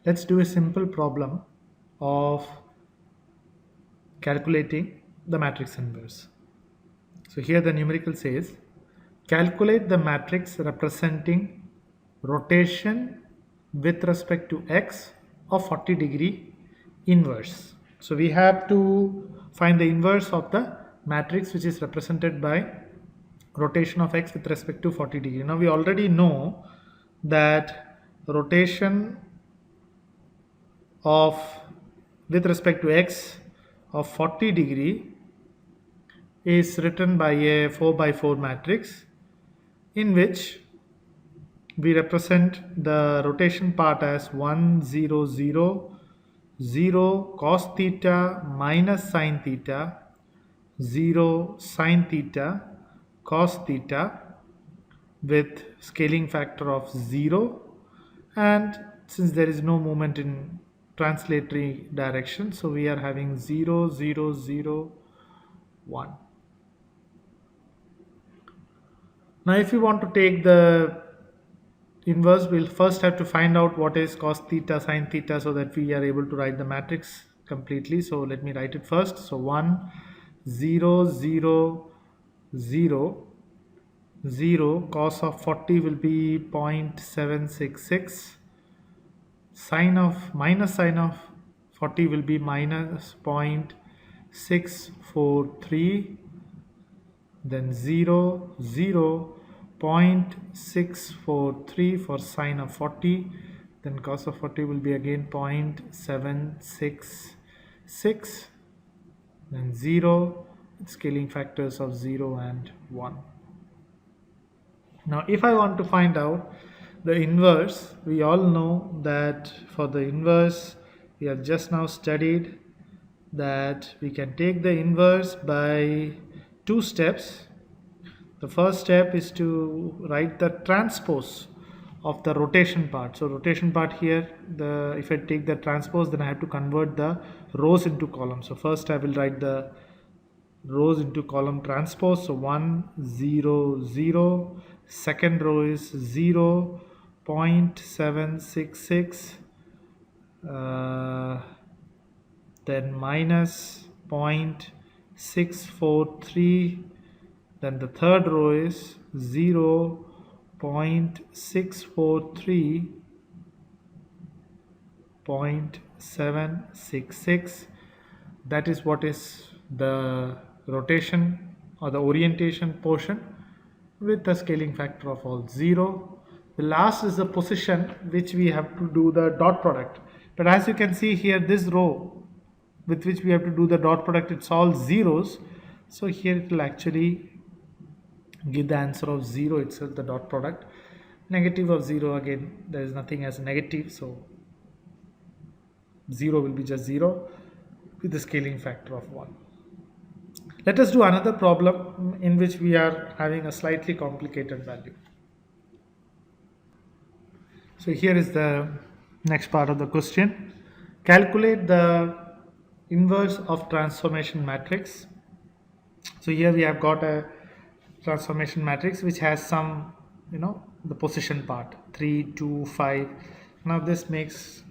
Let's do a simple problem of calculating the matrix inverse. So here the numerical says calculate the matrix representing rotation with respect to x of 40-degree inverse. So we have to find the inverse of the matrix which is represented by rotation of x with respect to 40-degree. Now we already know that rotation of with respect to x of 40-degree is written by a 4 by 4 matrix in which we represent the rotation part as 1 0 0 0 cos theta minus sin theta 0 sin theta cos theta with scaling factor of 0, and since there is no movement in translatory direction, so we are having 0 0 0 1. Now if you want to take the inverse, we'll first have to find out what is cos theta sin theta so that we are able to write the matrix completely. So let me write it first. So 1 0 0 0 0 cos of 40 will be 0.766, minus sine of 40 will be minus 0.643, then 0 0 0.643 for sine of 40, then cos of 40 will be again 0.766, then 0, scaling factors of 0 and 1. Now if I want to find out the inverse, we all know that for the inverse we have just now studied that we can take the inverse by two steps. The first step is to write the transpose of the rotation part. So rotation part here, if I take the transpose, then I have to convert the rows into columns. So first I will write the rows into column transpose. So 1 0 0, second row is 0 0.766, then minus 0.643, then the third row is 0 0.643, 0.766. that is what is the rotation or the orientation portion with the scaling factor of all 0. The last is the position which we have to do the dot product. But as you can see here, this row with which we have to do the dot product, it's all zeros. So here it will actually give the answer of 0 itself, the dot product. Negative of 0, again there is nothing as negative, so 0 will be just 0 with the scaling factor of 1. Let us do another problem in which we are having a slightly complicated value. So here is the next part of the question. Calculate the inverse of transformation matrix. So here we have got a transformation matrix which has some, the position part 3 2 5. Now this makes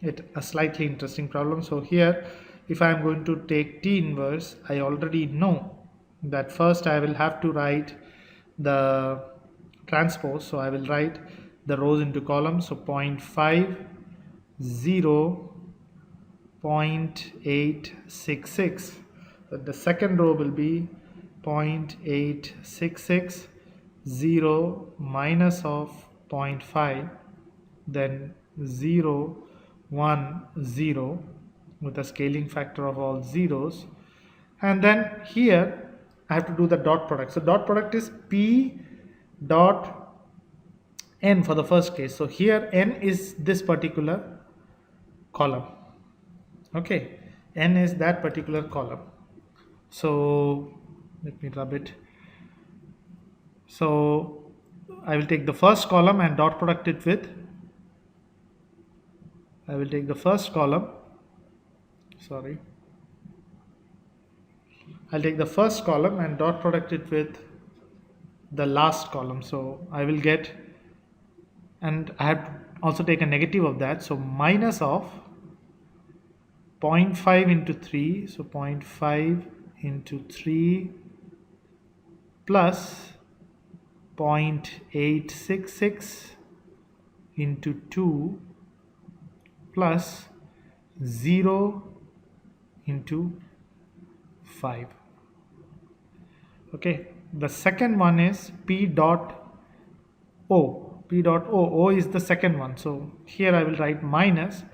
it a slightly interesting problem. So here if I am going to take T inverse, I already know that first I will have to write the transpose. So I will write the rows into columns. So 0.5 0 0.866. But the second row will be 0.866, 0 minus of 0.5, then 0 1 0 with a scaling factor of all zeros, and then here I have to do the dot product. So dot product is P dot N for the first case. So here N is this particular column. Okay, N is that particular column. So let me rub it. So I will take the first column and dot product it with, I will take the first column, I'll take the first column and dot product it with the last column. So I will get, and I have also take a negative of that, so minus of 0.5 into 3, so 0.5 into 3 plus 0.866 into 2 plus 0 into 5. Okay, the second one is P dot O. P dot O. O is the second one. So here I will write minus.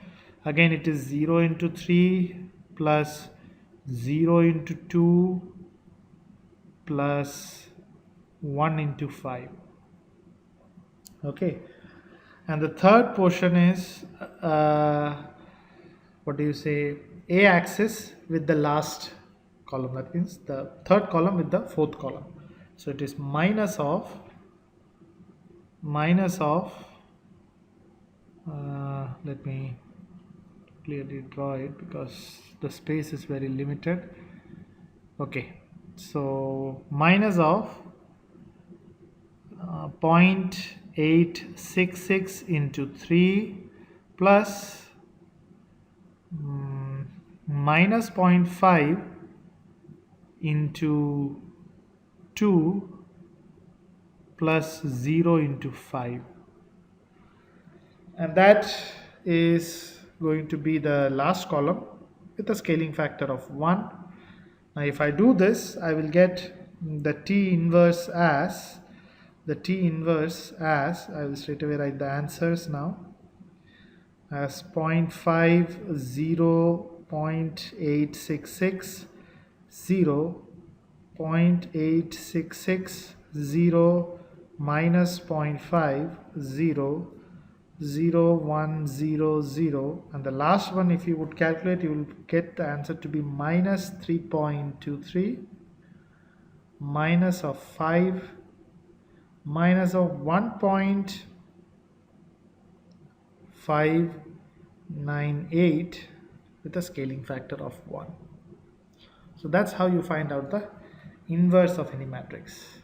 Again it is 0 into 3 plus 0 into 2 plus 1 into 5. Okay. And the third portion is what do you say, A axis with the last column, that means the third column with the fourth column. So it is minus of let me clearly draw it because the space is very limited. Okay, so minus of 0.866 into 3 plus minus 0.5 into 2 plus 0 into 5, and that is going to be the last column with a scaling factor of 1. Now if I do this, I will get the T inverse as I will straight away write the answers now as 0.50, 0.866, 0, 0.866, 0, minus 0.5, 0, 0, 1, 0, 0, and the last one, if you would calculate, you will get the answer to be minus 3.23, minus of 5, minus of 1.598 with a scaling factor of 1. So that's how you find out the inverse of any matrix.